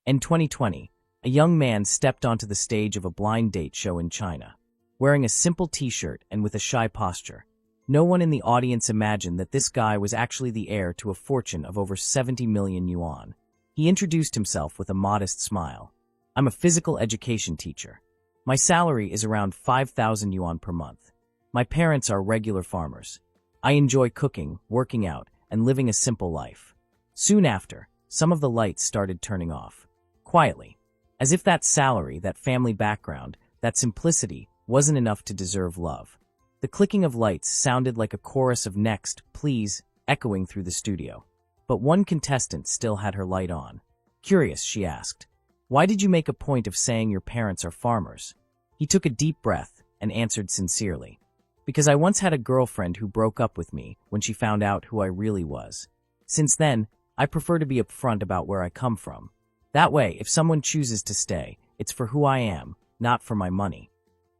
In 2020, a young man stepped onto the stage of a blind date show in China, wearing a simple t-shirt and with a shy posture. No one in the audience imagined that this guy was actually the heir to a fortune of over 70 million yuan. He introduced himself with a modest smile. "I'm a physical education teacher. My salary is around 5,000 yuan per month. My parents are regular farmers. I enjoy cooking, working out, and living a simple life." Soon after, some of the lights started turning off. Quietly. As if that salary, that family background, that simplicity wasn't enough to deserve love. The clicking of lights sounded like a chorus of "next, please," echoing through the studio. But one contestant still had her light on. Curious, she asked, "Why did you make a point of saying your parents are farmers?" He took a deep breath and answered sincerely, "Because I once had a girlfriend who broke up with me when she found out who I really was. Since then, I prefer to be upfront about where I come from. That way, if someone chooses to stay, it's for who I am, not for my money."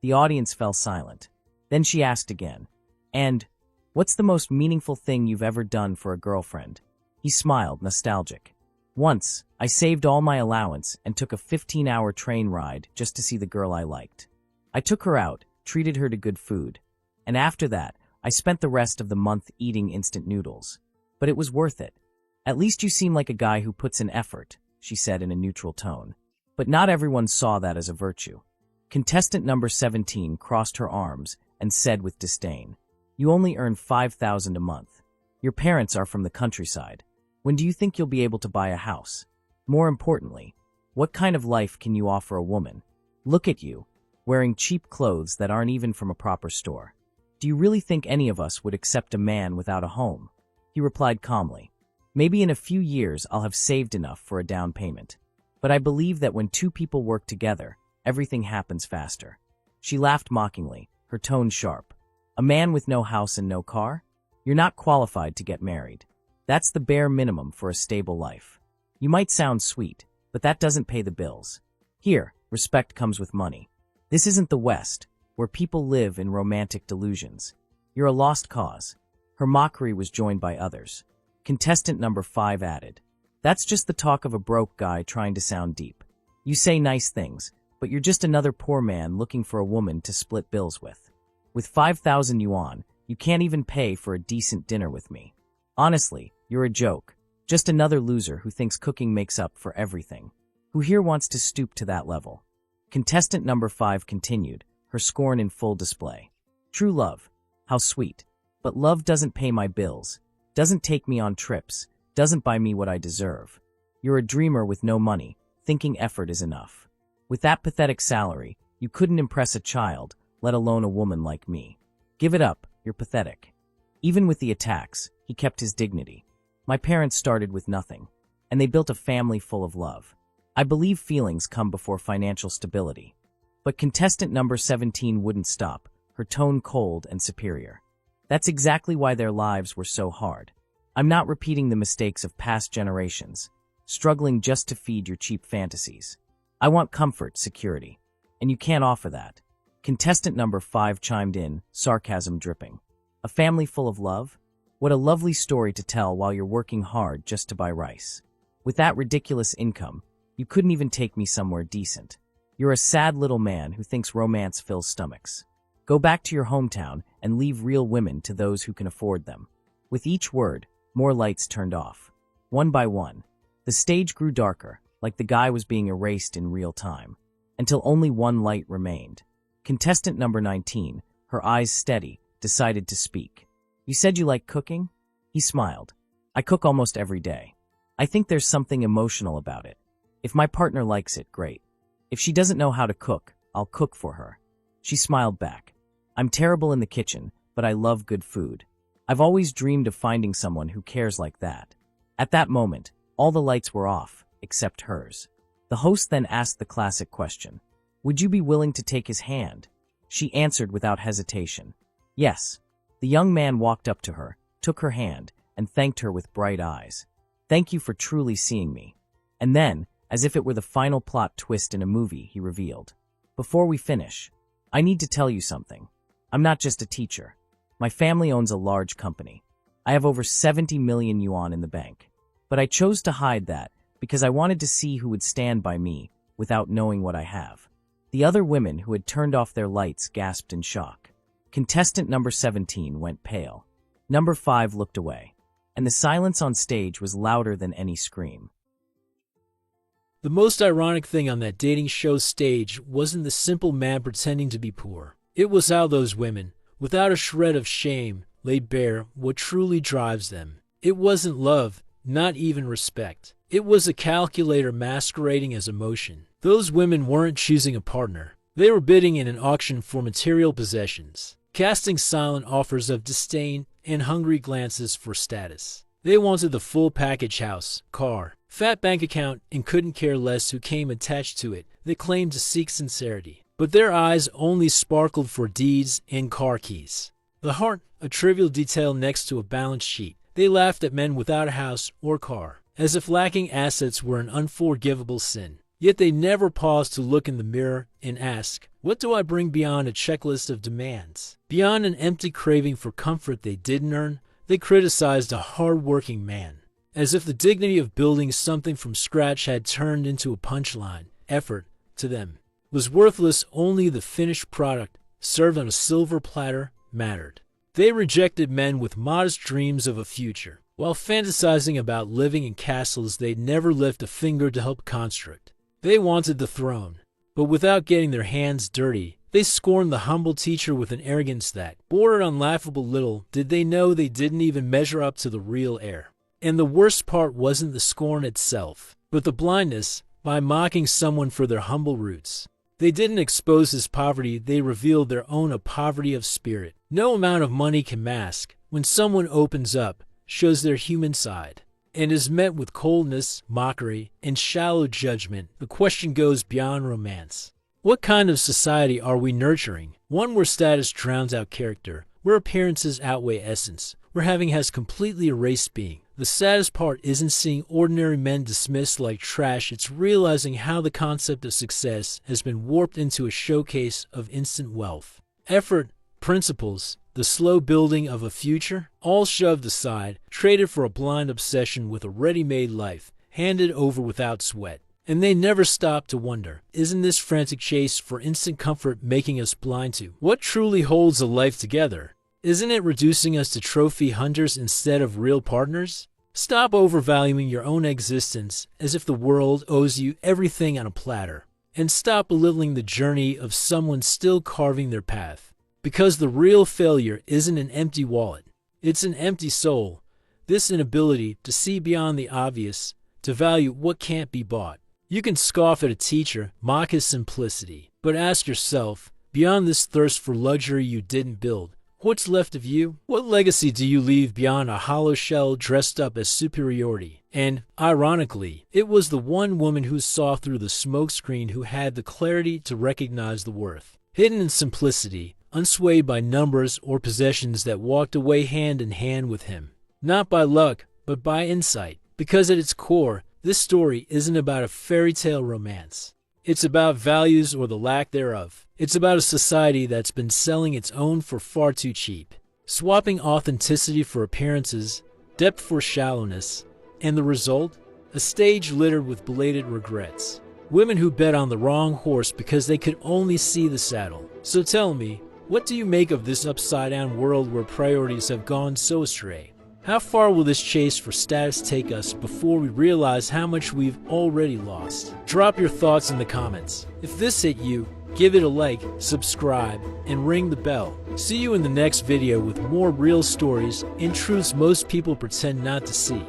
The audience fell silent. Then she asked again, "And what's the most meaningful thing you've ever done for a girlfriend?" He smiled, nostalgic. "Once, I saved all my allowance and took a 15-hour train ride just to see the girl I liked. I took her out, treated her to good food, and after that, I spent the rest of the month eating instant noodles. But it was worth it. At least you seem like a guy who puts in effort," she said in a neutral tone. But not everyone saw that as a virtue. Contestant number 17 crossed her arms and said with disdain, "You only earn 5,000 a month. Your parents are from the countryside. When do you think you'll be able to buy a house? More importantly, what kind of life can you offer a woman? Look at you, wearing cheap clothes that aren't even from a proper store. Do you really think any of us would accept a man without a home?" He replied calmly, "Maybe in a few years I'll have saved enough for a down payment. But I believe that when two people work together, everything happens faster." She laughed mockingly, her tone sharp. "A man with no house and no car? You're not qualified to get married. That's the bare minimum for a stable life. You might sound sweet, but that doesn't pay the bills. Here, respect comes with money. This isn't the West, where people live in romantic delusions. You're a lost cause." Her mockery was joined by others. Contestant number 5 added, "That's just the talk of a broke guy trying to sound deep. You say nice things, but you're just another poor man looking for a woman to split bills with. With 5,000 yuan, you can't even pay for a decent dinner with me. Honestly, you're a joke. Just another loser who thinks cooking makes up for everything. Who here wants to stoop to that level?" Contestant number 5 continued, her scorn in full display. "True love. How sweet. But love doesn't pay my bills, doesn't take me on trips, doesn't buy me what I deserve. You're a dreamer with no money, thinking effort is enough. With that pathetic salary, you couldn't impress a child, let alone a woman like me. Give it up, you're pathetic." Even with the attacks, he kept his dignity. "My parents started with nothing, and they built a family full of love. I believe feelings come before financial stability." But contestant number 17 wouldn't stop, her tone cold and superior. "That's exactly why their lives were so hard. I'm not repeating the mistakes of past generations, struggling just to feed your cheap fantasies. I want comfort, security, and you can't offer that." Contestant number 5 chimed in, sarcasm dripping. "A family full of love? What a lovely story to tell while you're working hard just to buy rice. With that ridiculous income, you couldn't even take me somewhere decent. You're a sad little man who thinks romance fills stomachs. Go back to your hometown and leave real women to those who can afford them." With each word, more lights turned off. One by one, the stage grew darker, like the guy was being erased in real time, until only one light remained. Contestant number 19, her eyes steady, decided to speak. "You said you like cooking?" He smiled. "I cook almost every day. I think there's something emotional about it. If my partner likes it, great. If she doesn't know how to cook, I'll cook for her." She smiled back. "I'm terrible in the kitchen, but I love good food. I've always dreamed of finding someone who cares like that." At that moment, all the lights were off, except hers. The host then asked the classic question, "Would you be willing to take his hand?" She answered without hesitation, "Yes." The young man walked up to her, took her hand, and thanked her with bright eyes. "Thank you for truly seeing me." And then, as if it were the final plot twist in a movie, he revealed, "Before we finish, I need to tell you something. I'm not just a teacher. My family owns a large company. I have over 70 million yuan in the bank. But I chose to hide that because I wanted to see who would stand by me without knowing what I have. The other women who had turned off their lights gasped in shock. Contestant number 17 went pale. Number 5 looked away, and the silence on stage was louder than any scream. The most ironic thing on that dating show stage wasn't the simple man pretending to be poor. It was how those women, without a shred of shame, laid bare what truly drives them. It wasn't love, not even respect. It was a calculator masquerading as emotion. Those women weren't choosing a partner. They were bidding in an auction for material possessions, casting silent offers of disdain and hungry glances for status. They wanted the full package: house, car, fat bank account, and couldn't care less who came attached to it. They claimed to seek sincerity, but their eyes only sparkled for deeds and car keys. The heart, a trivial detail next to a balance sheet. They laughed at men without a house or car, as if lacking assets were an unforgivable sin. Yet they never paused to look in the mirror and ask, what do I bring beyond a checklist of demands? Beyond an empty craving for comfort they didn't earn, they criticized a hard-working man, as if the dignity of building something from scratch had turned into a punchline. Effort, to them, was worthless. Only the finished product, served on a silver platter, mattered. They rejected men with modest dreams of a future, while fantasizing about living in castles they'd never lift a finger to help construct. They wanted the throne, but without getting their hands dirty. They scorned the humble teacher with an arrogance that bordered on laughable. Little did they know they didn't even measure up to the real heir. And the worst part wasn't the scorn itself, but the blindness, by mocking someone for their humble roots. They didn't expose his poverty, they revealed their own poverty of spirit. No amount of money can mask when someone opens up, shows their human side, and is met with coldness, mockery, and shallow judgment. The question goes beyond romance. What kind of society are we nurturing? One where status drowns out character, where appearances outweigh essence, where having has completely erased being. The saddest part isn't seeing ordinary men dismissed like trash, it's realizing how the concept of success has been warped into a showcase of instant wealth. Effort, principles, the slow building of a future, all shoved aside, traded for a blind obsession with a ready-made life, handed over without sweat. And they never stop to wonder, isn't this frantic chase for instant comfort making us blind to what truly holds a life together? Isn't it reducing us to trophy hunters instead of real partners? Stop overvaluing your own existence as if the world owes you everything on a platter. And stop belittling the journey of someone still carving their path. Because the real failure isn't an empty wallet, it's an empty soul. This inability to see beyond the obvious, to value what can't be bought. You can scoff at a teacher, mock his simplicity, but ask yourself, beyond this thirst for luxury you didn't build, what's left of you? What legacy do you leave beyond a hollow shell dressed up as superiority? And, ironically, it was the one woman who saw through the smokescreen who had the clarity to recognize the worth. Hidden in simplicity, unswayed by numbers or possessions that walked away hand in hand with him. Not by luck, but by insight. Because at its core, this story isn't about a fairy tale romance. It's about values or the lack thereof. It's about a society that's been selling its own for far too cheap, swapping authenticity for appearances, depth for shallowness, and the result? A stage littered with belated regrets. Women who bet on the wrong horse because they could only see the saddle. So tell me, what do you make of this upside-down world where priorities have gone so astray? How far will this chase for status take us before we realize how much we've already lost? Drop your thoughts in the comments. If this hit you, give it a like, subscribe, and ring the bell. See you in the next video with more real stories and truths most people pretend not to see.